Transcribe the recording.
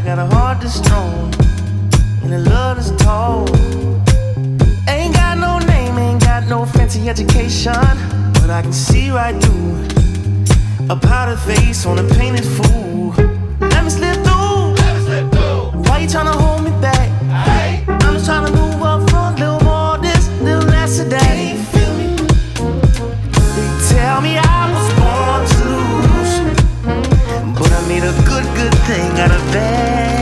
got a heart that's strong and a love that's tall. Ain't got no name, ain't got no fancy education, but I can see right through a powdered face on a painted fool. Let me slip through. Why you tryna hold me back? I'm just tryna move up front, little more this, little less of that. They tell me I was born to lose, but I made a good thing out of bad.